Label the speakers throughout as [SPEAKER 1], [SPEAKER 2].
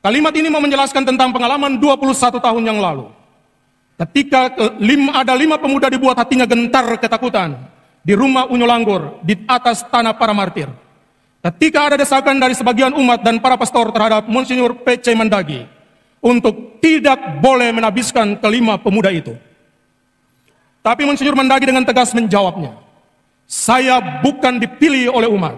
[SPEAKER 1] Kalimat ini mau menjelaskan tentang pengalaman 21 tahun yang lalu. Ketika ada 5 pemuda dibuat hatinya gentar ketakutan di rumah Unyo Langgor di atas tanah para martir. Ketika ada desakan dari sebagian umat dan para pastor terhadap Monsinyur P.C. Mandagi untuk tidak boleh menabiskan ke-5 pemuda itu. Tapi Monsinyur Mandagi dengan tegas menjawabnya, saya bukan dipilih oleh umat.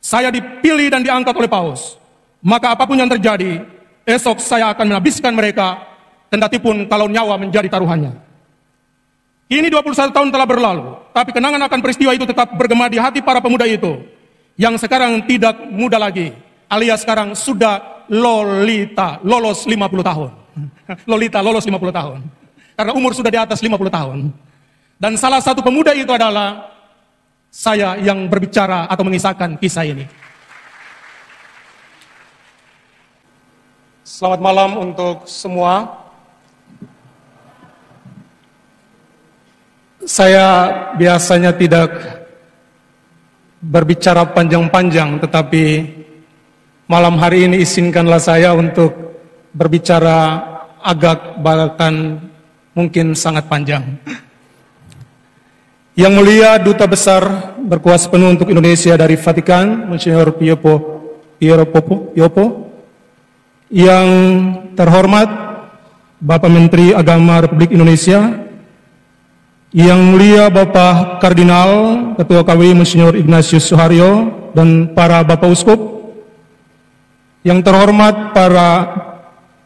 [SPEAKER 1] Saya dipilih dan diangkat oleh Paus. Maka apapun yang terjadi, esok saya akan menabiskan mereka, kendatipun kalau nyawa menjadi taruhannya. Kini 21 tahun telah berlalu, tapi kenangan akan peristiwa itu tetap bergema di hati para pemuda itu, yang sekarang tidak muda lagi, alias sekarang sudah lolos 50 tahun. Lolita lolos 50 tahun. Karena umur sudah di atas 50 tahun. Dan salah satu pemuda itu adalah saya yang berbicara atau mengisahkan kisah ini. Selamat malam untuk semua. Saya biasanya tidak berbicara panjang-panjang, tetapi malam hari ini izinkanlah saya untuk berbicara agak bahkan mungkin sangat panjang. Yang mulia Duta Besar berkuasa penuh untuk Indonesia dari Vatikan, Monsignor Piero Popo, yang terhormat Bapak Menteri Agama Republik Indonesia, yang mulia Bapak Kardinal Ketua KWI Monsignor Ignatius Suharyo dan para Bapak Uskup, yang terhormat para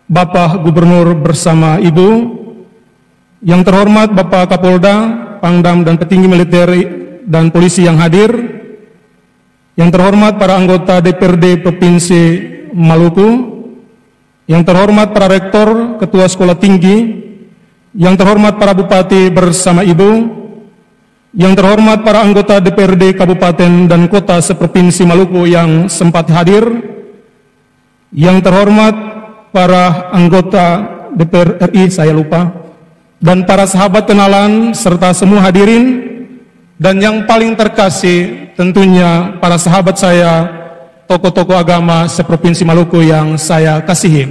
[SPEAKER 1] Bapak Gubernur bersama Ibu, yang terhormat Bapak Kapolda, Pangdam dan petinggi militer dan polisi yang hadir, yang terhormat para anggota DPRD Provinsi Maluku, yang terhormat para rektor, ketua sekolah tinggi, yang terhormat para bupati bersama Ibu, yang terhormat para anggota DPRD Kabupaten dan Kota seprovinsi Maluku yang sempat hadir, yang terhormat para anggota DPR RI, saya lupa, dan para sahabat kenalan serta semua hadirin, dan yang paling terkasih tentunya para sahabat saya, tokoh-tokoh agama seprovinsi Maluku yang saya kasihi.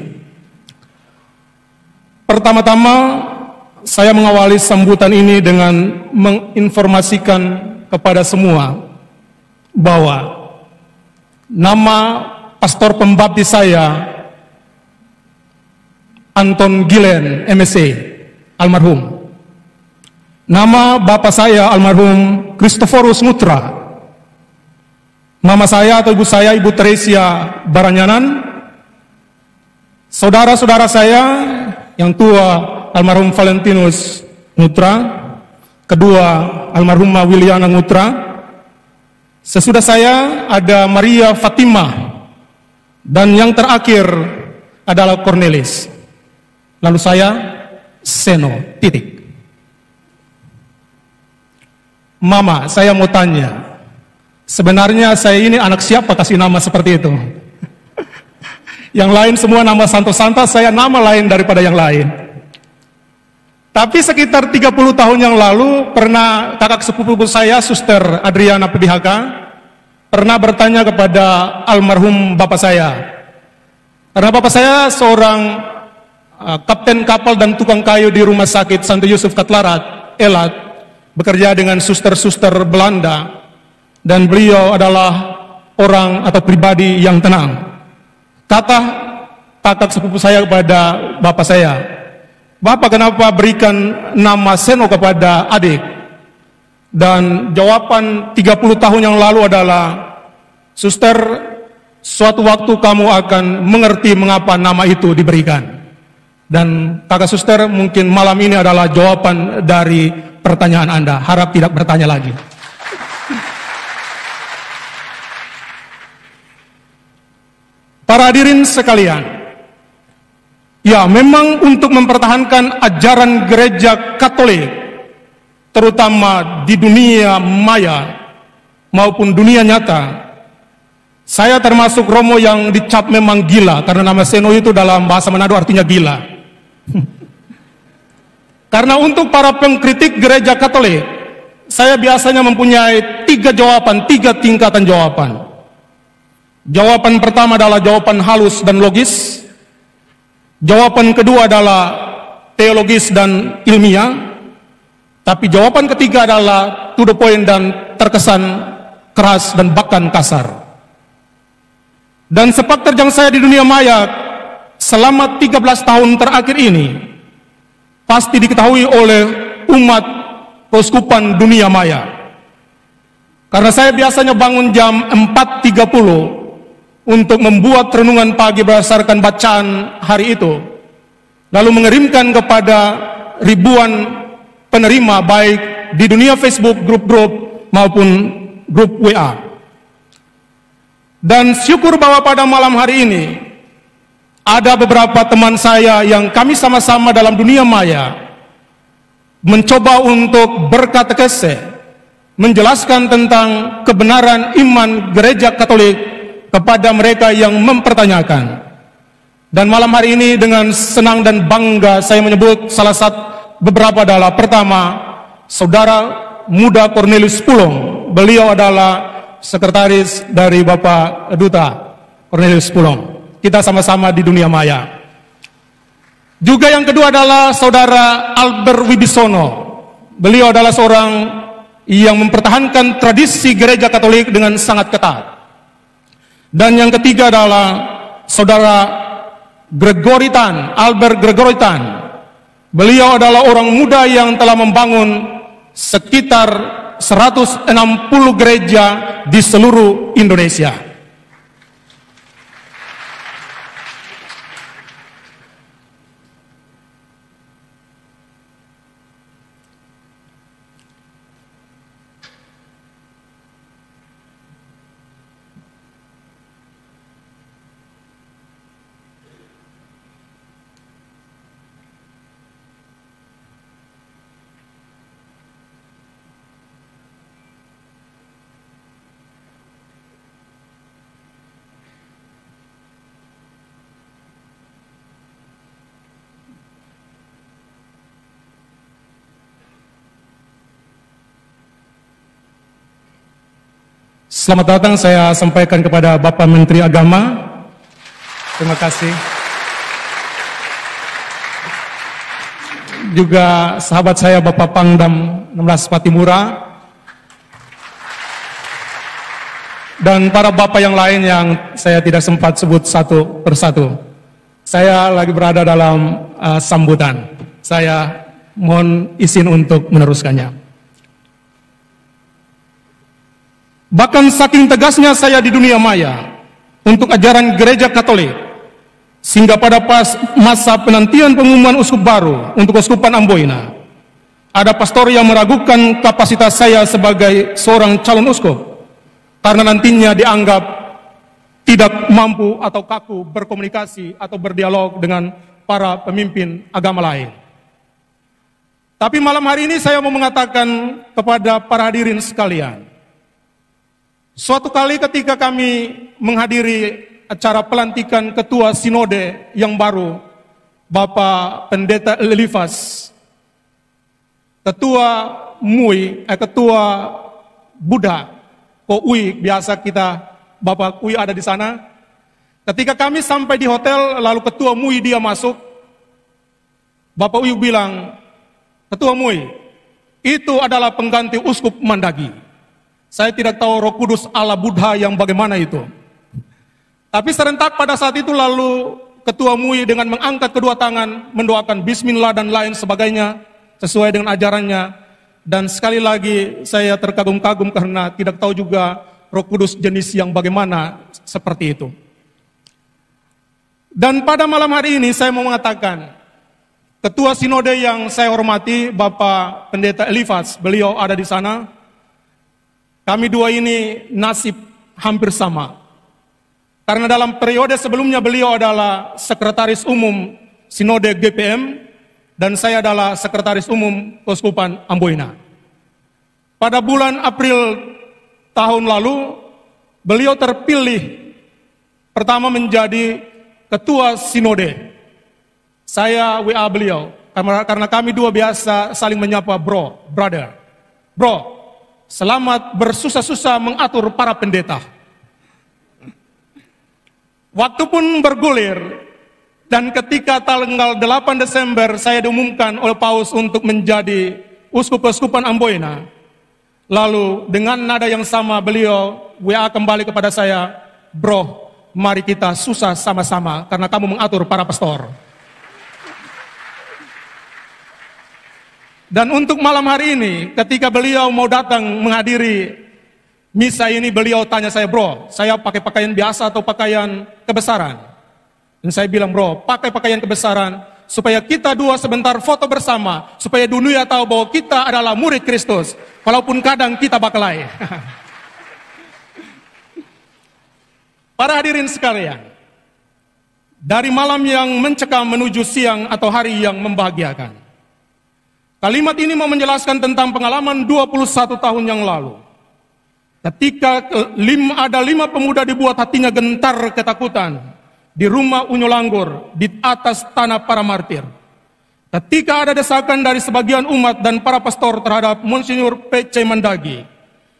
[SPEAKER 1] Pertama-tama saya mengawali sambutan ini dengan menginformasikan kepada semua bahwa nama pastor pembaptis saya Anton Gilen MSc almarhum. Nama bapak saya almarhum Christoforus Ngutra. Nama saya atau ibu saya Ibu Teresia Baranyanan. Saudara-saudara saya yang tua almarhum Valentinus Ngutra, kedua almarhumah Wiliana Ngutra. Sesudah saya ada Maria Fatimah, dan yang terakhir adalah Cornelis. Lalu saya Seno, titik. Mama, saya mau tanya, sebenarnya saya ini anak siapa kasih nama seperti itu? Yang lain semua nama santo-santa, saya nama lain daripada yang lain. Tapi sekitar 30 tahun yang lalu, pernah kakak sepupu saya, Suster Adriana PBHK, pernah bertanya kepada almarhum bapak saya. Karena bapak saya seorang kapten kapal dan tukang kayu di Rumah Sakit Santo Yusuf Katlarat, Elat, bekerja dengan suster-suster Belanda, dan beliau adalah orang atau pribadi yang tenang. Kata kakak sepupu saya kepada bapak saya, "Bapak kenapa berikan nama Seno kepada adik?" Dan jawaban 30 tahun yang lalu adalah, "Suster, suatu waktu kamu akan mengerti mengapa nama itu diberikan." Dan kakak suster, mungkin malam ini adalah jawaban dari pertanyaan Anda. Harap tidak bertanya lagi. Para hadirin sekalian, ya memang untuk mempertahankan ajaran gereja Katolik, terutama di dunia maya maupun dunia nyata, saya termasuk Romo yang dicap memang gila, karena nama Seno itu dalam bahasa Manado artinya gila. Karena untuk para pengkritik gereja Katolik, saya biasanya mempunyai 3 jawaban, 3 tingkatan jawaban. Jawaban pertama adalah jawaban halus dan logis, Jawaban kedua adalah teologis dan ilmiah, tapi jawaban ketiga adalah to the point dan terkesan keras dan bahkan kasar. Dan sepak terjang saya di dunia maya selama 13 tahun terakhir ini pasti diketahui oleh umat keuskupan dunia maya. Karena saya biasanya bangun jam 4.30 untuk membuat renungan pagi berdasarkan bacaan hari itu, lalu mengirimkan kepada ribuan penerima baik di dunia Facebook, grup-grup maupun grup WA. Dan syukur bahwa pada malam hari ini ada beberapa teman saya yang kami sama-sama dalam dunia maya mencoba untuk berkatekese, menjelaskan tentang kebenaran iman Gereja Katolik kepada mereka yang mempertanyakan. Dan malam hari ini dengan senang dan bangga saya menyebut salah satu beberapa adalah pertama, Saudara Muda Cornelius Pulong. Beliau adalah sekretaris dari Bapak Duta Cornelius Pulong. Kita sama-sama di dunia maya. Juga yang kedua adalah Saudara Albert Wibisono. Beliau adalah seorang yang mempertahankan tradisi Gereja Katolik dengan sangat ketat. Dan yang ketiga adalah Saudara Gregory Tan, Albert Gregory Tan. Beliau adalah orang muda yang telah membangun sekitar 160 gereja di seluruh Indonesia. Selamat datang saya sampaikan kepada Bapak Menteri Agama. Terima kasih. Juga sahabat saya Bapak Pangdam 16 Patimura. Dan para bapak yang lain yang saya tidak sempat sebut satu persatu. Saya lagi berada dalam sambutan. Saya mohon izin untuk meneruskannya. Bahkan saking tegasnya saya di dunia maya untuk ajaran Gereja Katolik, sehingga pada masa penantian pengumuman uskup baru untuk Keuskupan Amboina, ada pastor yang meragukan kapasitas saya sebagai seorang calon uskup karena nantinya dianggap tidak mampu atau kaku berkomunikasi atau berdialog dengan para pemimpin agama lain. Tapi malam hari ini saya mau mengatakan kepada para hadirin sekalian, suatu kali ketika kami menghadiri acara pelantikan Ketua Sinode yang baru, Bapak Pendeta Elifas, Ketua MUI, Ketua Buddha, UI, biasa kita, Bapak UI ada di sana. Ketika kami sampai di hotel, lalu Ketua MUI dia masuk, Bapak UI bilang, Ketua MUI, itu adalah pengganti Uskup Mandagi. Saya tidak tahu Roh Kudus ala Buddha yang bagaimana itu. Tapi serentak pada saat itu lalu Ketua MUI dengan mengangkat kedua tangan, mendoakan Bismillah dan lain sebagainya, sesuai dengan ajarannya. Dan sekali lagi saya terkagum-kagum karena tidak tahu juga Roh Kudus jenis yang bagaimana seperti itu. Dan pada malam hari ini saya mau mengatakan, Ketua Sinode yang saya hormati, Bapak Pendeta Elifas, beliau ada di sana. Kami dua ini nasib hampir sama. Karena dalam periode sebelumnya beliau adalah Sekretaris Umum Sinode GPM dan saya adalah Sekretaris Umum Keuskupan Amboina. Pada bulan April tahun lalu, beliau terpilih pertama menjadi Ketua Sinode. Saya WA beliau, karena kami dua biasa saling menyapa brother. Bro, selamat bersusah-susah mengatur para pendeta. Waktu pun bergulir, Dan ketika tanggal 8 Desember saya diumumkan oleh Paus untuk menjadi Uskup Keuskupan Amboina, lalu dengan nada yang sama beliau WA kembali kepada saya, "Bro, mari kita susah sama-sama karena kamu mengatur para pastor." Dan untuk malam hari ini, ketika beliau mau datang menghadiri misa ini, beliau tanya saya, "Bro, saya pakai pakaian biasa atau pakaian kebesaran?" Dan saya bilang, "Bro, pakai pakaian kebesaran supaya kita dua sebentar foto bersama, supaya dunia tahu bahwa kita adalah murid Kristus, walaupun kadang kita bakelai." Para hadirin sekalian, dari malam yang mencekam menuju siang atau hari yang membahagiakan, kalimat ini mau menjelaskan tentang pengalaman 21 tahun yang lalu. Ketika ada 5 pemuda dibuat hatinya gentar ketakutan di rumah Unyu Langgur, di atas tanah para martir. Ketika ada desakan dari sebagian umat dan para pastor terhadap Monsinyur P.C. Mandagi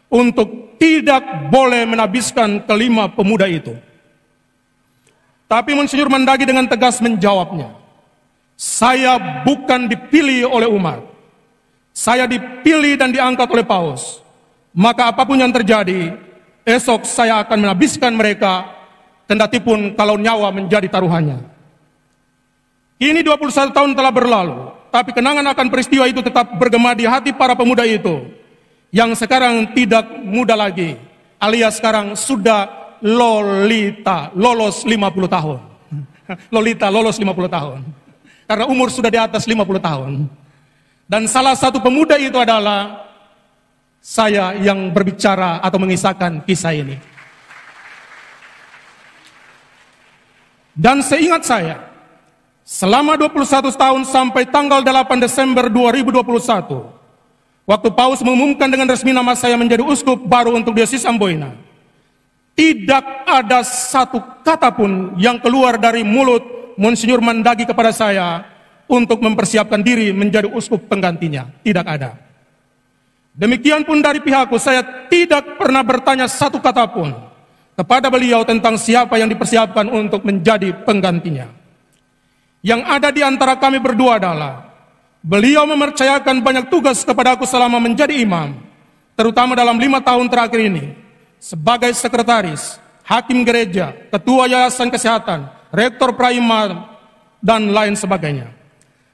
[SPEAKER 1] untuk tidak boleh menabiskan kelima pemuda itu. Tapi Monsinyur Mandagi dengan tegas menjawabnya, "Saya bukan dipilih oleh umat. Saya dipilih dan diangkat oleh Paus. Maka apapun yang terjadi, esok saya akan menabiskan mereka, kendatipun kalau nyawa menjadi taruhannya." Kini 21 tahun telah berlalu, tapi kenangan akan peristiwa itu tetap bergema di hati para pemuda itu, yang sekarang tidak muda lagi, alias sekarang sudah lolos 50 tahun. Lolita lolos 50 tahun. Karena umur sudah di atas 50 tahun. Dan salah satu pemuda itu adalah saya yang berbicara atau mengisahkan kisah ini. Dan seingat saya, selama 21 tahun sampai tanggal 8 Desember 2021, waktu Paus mengumumkan dengan resmi nama saya menjadi uskup baru untuk Diosis Amboina, tidak ada satu kata pun yang keluar dari mulut Monsinyur Mandagi kepada saya untuk mempersiapkan diri menjadi uskup penggantinya. Tidak ada. Demikian pun dari pihakku, saya tidak pernah bertanya satu kata pun kepada beliau tentang siapa yang dipersiapkan untuk menjadi penggantinya. Yang ada di antara kami berdua adalah beliau mempercayakan banyak tugas kepada aku selama menjadi imam, terutama dalam 5 tahun terakhir ini, sebagai sekretaris, hakim gereja, ketua yayasan kesehatan, rektor praimar, dan lain sebagainya.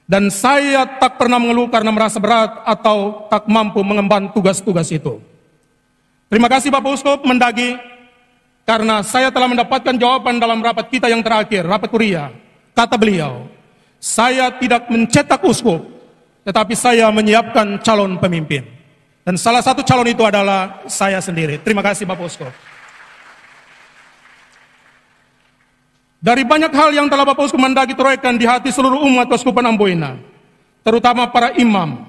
[SPEAKER 1] Dan saya tak pernah mengeluh karena merasa berat atau tak mampu mengemban tugas-tugas itu. Terima kasih Bapak Uskup Mandagi, karena saya telah mendapatkan jawaban dalam rapat kita yang terakhir, rapat kuria. Kata beliau, "Saya tidak mencetak uskup, tetapi saya menyiapkan calon pemimpin." Dan salah satu calon itu adalah saya sendiri. Terima kasih Bapak Uskup. Dari banyak hal yang telah Bapak Uskup Mandagi torehkan di hati seluruh umat Keuskupan Amboina, terutama para imam,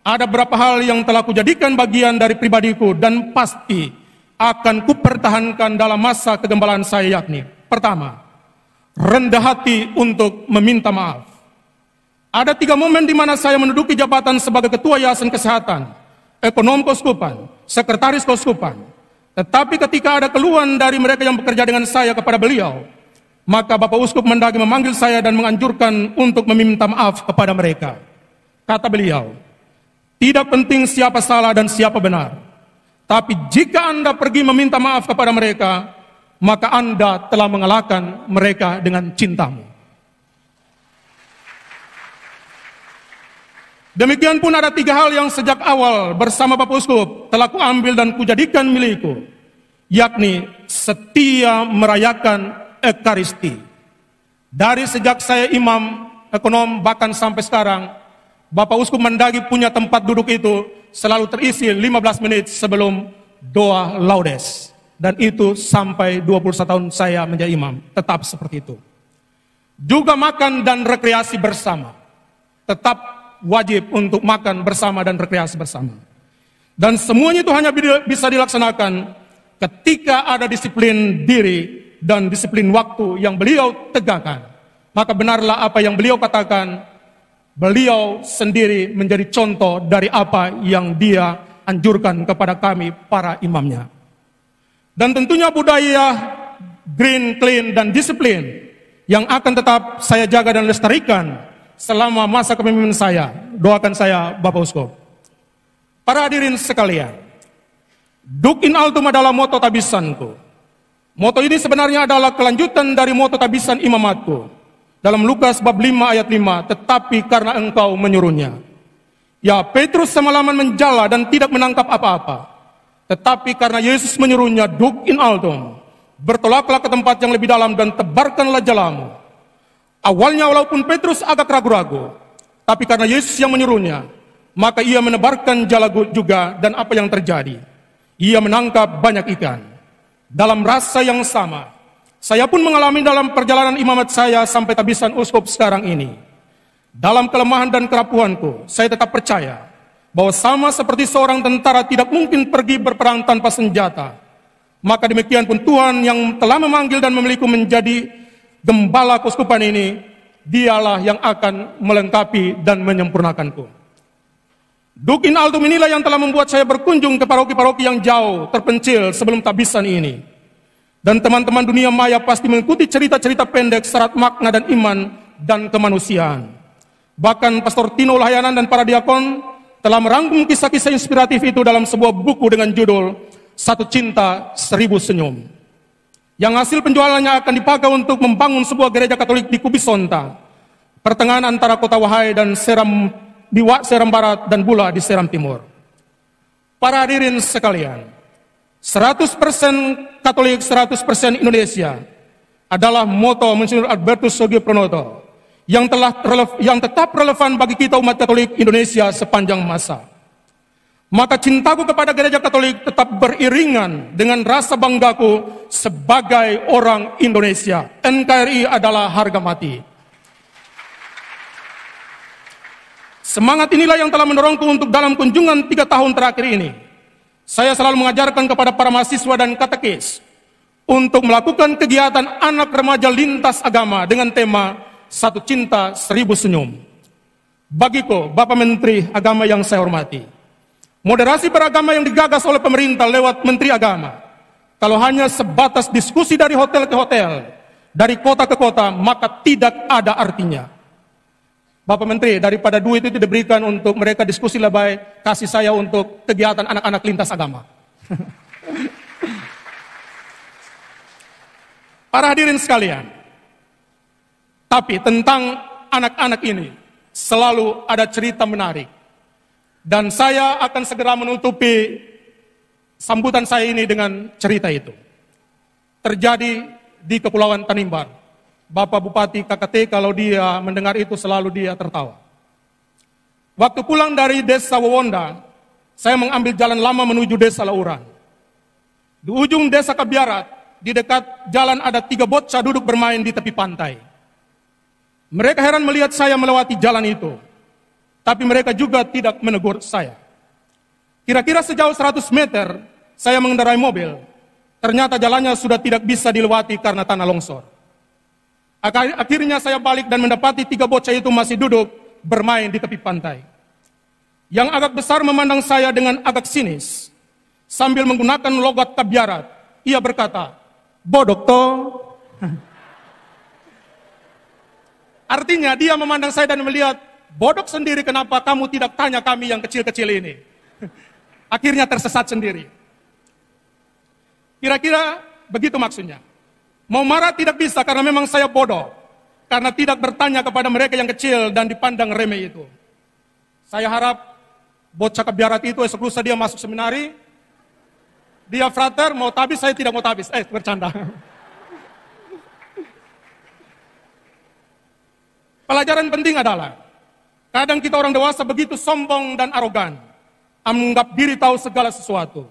[SPEAKER 1] ada beberapa hal yang telah kujadikan bagian dari pribadiku dan pasti akan kupertahankan dalam masa kegembalaan saya, yakni pertama, rendah hati untuk meminta maaf. Ada 3 momen di mana saya menduduki jabatan sebagai ketua yayasan kesehatan, ekonom keuskupan, sekretaris keuskupan. Tetapi ketika ada keluhan dari mereka yang bekerja dengan saya kepada beliau, maka Bapak Uskup Mandagi memanggil saya dan menganjurkan untuk meminta maaf kepada mereka. Kata beliau, "Tidak penting siapa salah dan siapa benar. Tapi jika Anda pergi meminta maaf kepada mereka, maka Anda telah mengalahkan mereka dengan cintamu." Demikian pun ada 3 hal yang sejak awal bersama Bapak Uskup telah kuambil dan kujadikan milikku, yakni setia merayakan Ekaristi. Dari sejak saya imam, ekonom, bahkan sampai sekarang, Bapak Uskup Mandagi punya tempat duduk itu selalu terisi 15 menit sebelum doa laudes. Dan itu sampai 21 tahun saya menjadi imam, tetap seperti itu. Juga makan dan rekreasi bersama. Tetap wajib untuk makan bersama dan rekreasi bersama. Dan semuanya itu hanya bisa dilaksanakan ketika ada disiplin diri dan disiplin waktu yang beliau tegakkan. Maka benarlah apa yang beliau katakan, beliau sendiri menjadi contoh dari apa yang dia anjurkan kepada kami para imamnya. Dan tentunya budaya green, clean, dan disiplin yang akan tetap saya jaga dan lestarikan selama masa kepemimpinan saya. Doakan saya, Bapak Uskup. Para hadirin sekalian, Duc in altum adalah moto tabisanku. Moto ini sebenarnya adalah kelanjutan dari moto tabisan imamatku. Dalam Lukas bab 5 ayat 5, tetapi karena engkau menyuruhnya. Ya, Petrus semalaman menjala dan tidak menangkap apa-apa. Tetapi karena Yesus menyuruhnya, Duc in altum, bertolaklah ke tempat yang lebih dalam dan tebarkanlah jalamu. Awalnya walaupun Petrus agak ragu-ragu, tapi karena Yesus yang menyuruhnya, maka ia menebarkan jala juga, dan apa yang terjadi? Ia menangkap banyak ikan. Dalam rasa yang sama, saya pun mengalami dalam perjalanan imamat saya sampai tabisan uskup sekarang ini. Dalam kelemahan dan kerapuhanku, saya tetap percaya bahwa sama seperti seorang tentara tidak mungkin pergi berperang tanpa senjata. Maka demikian pun Tuhan yang telah memanggil dan memilihku menjadi gembala keuskupan ini, dialah yang akan melengkapi dan menyempurnakanku. Duc in altum inilah yang telah membuat saya berkunjung ke paroki-paroki yang jauh, terpencil sebelum tabisan ini. Dan teman-teman dunia maya pasti mengikuti cerita-cerita pendek syarat makna dan iman dan kemanusiaan. Bahkan Pastor Tino Lahayanan dan para diakon telah merangkum kisah-kisah inspiratif itu dalam sebuah buku dengan judul Satu Cinta Seribu Senyum. Yang hasil penjualannya akan dipakai untuk membangun sebuah gereja Katolik di Kubisonta, pertengahan antara kota Wahai dan di Seram Barat dan Bula di Seram Timur. Para hadirin sekalian, 100% Katolik, 100% Indonesia adalah moto Monsignor Albertus Sogio Pranoto yang tetap relevan bagi kita umat Katolik Indonesia sepanjang masa. Maka cintaku kepada gereja Katolik tetap beriringan dengan rasa banggaku sebagai orang Indonesia. NKRI adalah harga mati. Semangat inilah yang telah mendorongku untuk dalam kunjungan 3 tahun terakhir ini. Saya selalu mengajarkan kepada para mahasiswa dan katekis untuk melakukan kegiatan anak remaja lintas agama dengan tema Satu Cinta Seribu Senyum. Bagiku, Bapak Menteri Agama yang saya hormati, moderasi beragama yang digagas oleh pemerintah lewat Menteri Agama, kalau hanya sebatas diskusi dari hotel ke hotel, dari kota ke kota, maka tidak ada artinya. Bapak Menteri, daripada duit itu diberikan untuk mereka diskusi lebay, kasih saya untuk kegiatan anak-anak lintas agama. Para hadirin sekalian, tapi tentang anak-anak ini selalu ada cerita menarik. Dan saya akan segera menutupi sambutan saya ini dengan cerita itu. Terjadi di Kepulauan Tanimbar. Bapak Bupati KKT kalau dia mendengar itu selalu dia tertawa. Waktu pulang dari desa Wawonda, saya mengambil jalan lama menuju desa Lauran. Di ujung desa Kabiarat, di dekat jalan ada 3 bocah duduk bermain di tepi pantai. Mereka heran melihat saya melewati jalan itu, tapi mereka juga tidak menegur saya. Kira-kira sejauh 100 meter, saya mengendarai mobil. Ternyata jalannya sudah tidak bisa dilewati karena tanah longsor. Akhirnya saya balik dan mendapati 3 bocah itu masih duduk bermain di tepi pantai. Yang agak besar memandang saya dengan agak sinis. Sambil menggunakan logat Kabiarat, ia berkata, "Bodok toh." Artinya dia memandang saya dan melihat, "Bodok sendiri, kenapa kamu tidak tanya kami yang kecil-kecil ini?" Akhirnya tersesat sendiri. Kira-kira begitu maksudnya. Mau marah tidak bisa karena memang saya bodoh. Karena tidak bertanya kepada mereka yang kecil dan dipandang remeh itu. Saya harap bocah Kabiarat itu esok lusa dia masuk seminari. Dia frater, mau tabis, saya tidak mau tabis. Bercanda. Pelajaran penting adalah, kadang kita orang dewasa begitu sombong dan arogan. Anggap diri tahu segala sesuatu.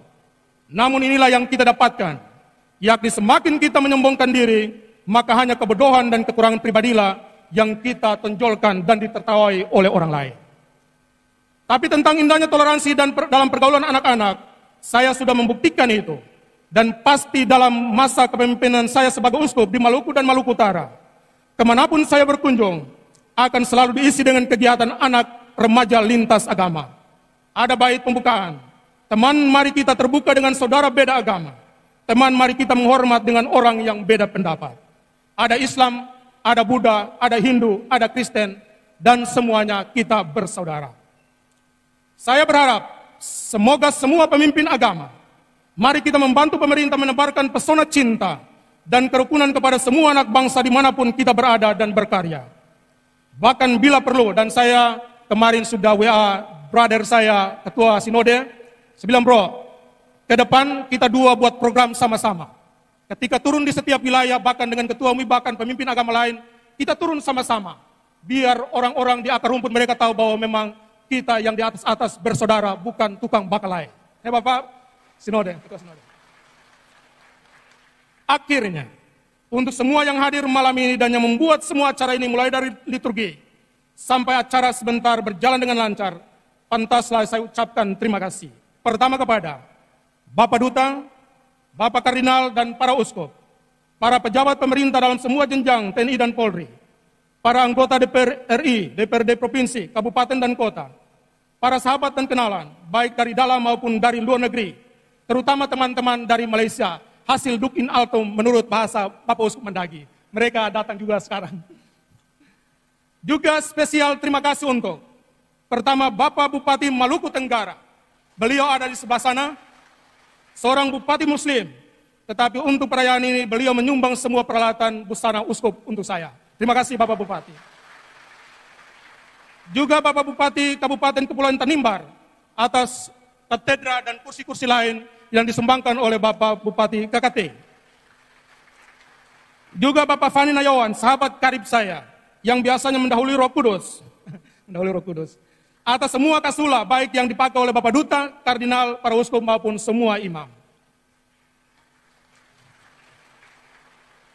[SPEAKER 1] Namun inilah yang kita dapatkan. Yakni semakin kita menyombongkan diri, maka hanya kebodohan dan kekurangan pribadilah yang kita tonjolkan dan ditertawai oleh orang lain. Tapi tentang indahnya toleransi dan dalam pergaulan anak-anak, saya sudah membuktikan itu. Dan pasti dalam masa kepemimpinan saya sebagai uskup di Maluku dan Maluku Utara, kemanapun saya berkunjung, akan selalu diisi dengan kegiatan anak remaja lintas agama. Ada bait pembukaan, teman mari kita terbuka dengan saudara beda agama. Teman, mari kita menghormat dengan orang yang beda pendapat. Ada Islam, ada Buddha, ada Hindu, ada Kristen, dan semuanya kita bersaudara. Saya berharap semoga semua pemimpin agama, mari kita membantu pemerintah menebarkan pesona cinta dan kerukunan kepada semua anak bangsa dimanapun kita berada dan berkarya. Bahkan bila perlu, dan saya kemarin sudah WA brother saya, ketua sinode, saya bilang, bro, ke depan kita dua buat program sama-sama. Ketika turun di setiap wilayah, bahkan dengan ketua MUI, bahkan pemimpin agama lain, kita turun sama-sama. Biar orang-orang di akar rumput mereka tahu bahwa memang kita yang di atas-atas bersaudara, bukan tukang bakalai. Bapak sinode, ketua sinode. Akhirnya, untuk semua yang hadir malam ini dan yang membuat semua acara ini mulai dari liturgi sampai acara sebentar berjalan dengan lancar, pantaslah saya ucapkan terima kasih. Pertama kepada Bapak Duta, Bapak Kardinal dan para uskup, para pejabat pemerintah dalam semua jenjang TNI dan Polri, para anggota DPR RI, DPRD Provinsi, Kabupaten dan Kota, para sahabat dan kenalan, baik dari dalam maupun dari luar negeri, terutama teman-teman dari Malaysia, hasil Duk in Altum menurut bahasa Bapak Uskup Mendagi. Mereka datang juga sekarang. Juga spesial terima kasih untuk pertama Bapak Bupati Maluku Tenggara. Beliau ada di sebelah sana, seorang Bupati Muslim. Tetapi untuk perayaan ini beliau menyumbang semua peralatan busana uskup untuk saya. Terima kasih Bapak Bupati. Juga Bapak Bupati Kabupaten Kepulauan Tanimbar atas katedra dan kursi-kursi lain yang disumbangkan oleh Bapak Bupati KKT. Juga Bapak Fani Nayawan, sahabat karib saya, yang biasanya mendahului Roh Kudus. Mendahului Roh Kudus. Atas semua kasula, baik yang dipakai oleh Bapak Duta, Kardinal, para uskup maupun semua imam.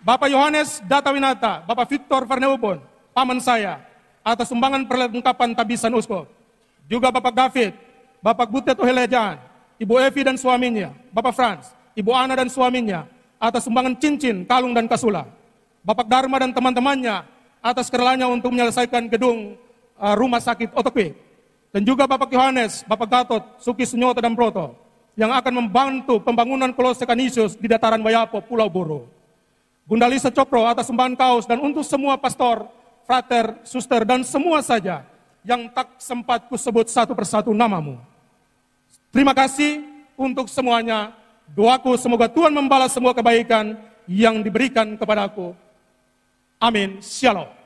[SPEAKER 1] Bapak Yohanes Datawinata, Bapak Victor Farneubon, paman saya, atas sumbangan perlengkapan tabisan uskup. Juga Bapak David, Bapak Butet Ohelejan, Ibu Evi dan suaminya, Bapak Frans, Ibu Ana dan suaminya, atas sumbangan cincin, kalung dan kasula. Bapak Dharma dan teman-temannya, atas kerelanya untuk menyelesaikan gedung rumah sakit Otokwe. Dan juga Bapak Yohanes, Bapak Gatot, Suki Sunyoto dan Proto, yang akan membantu pembangunan Kolose Kanisius di dataran Wayapo, Pulau Buru. Bunda Lisa Cokro atas sumbangan kaos, dan untuk semua pastor, frater, suster, dan semua saja yang tak sempat kusebut satu persatu namamu. Terima kasih untuk semuanya. Doaku semoga Tuhan membalas semua kebaikan yang diberikan kepadaku. Amin. Shalom.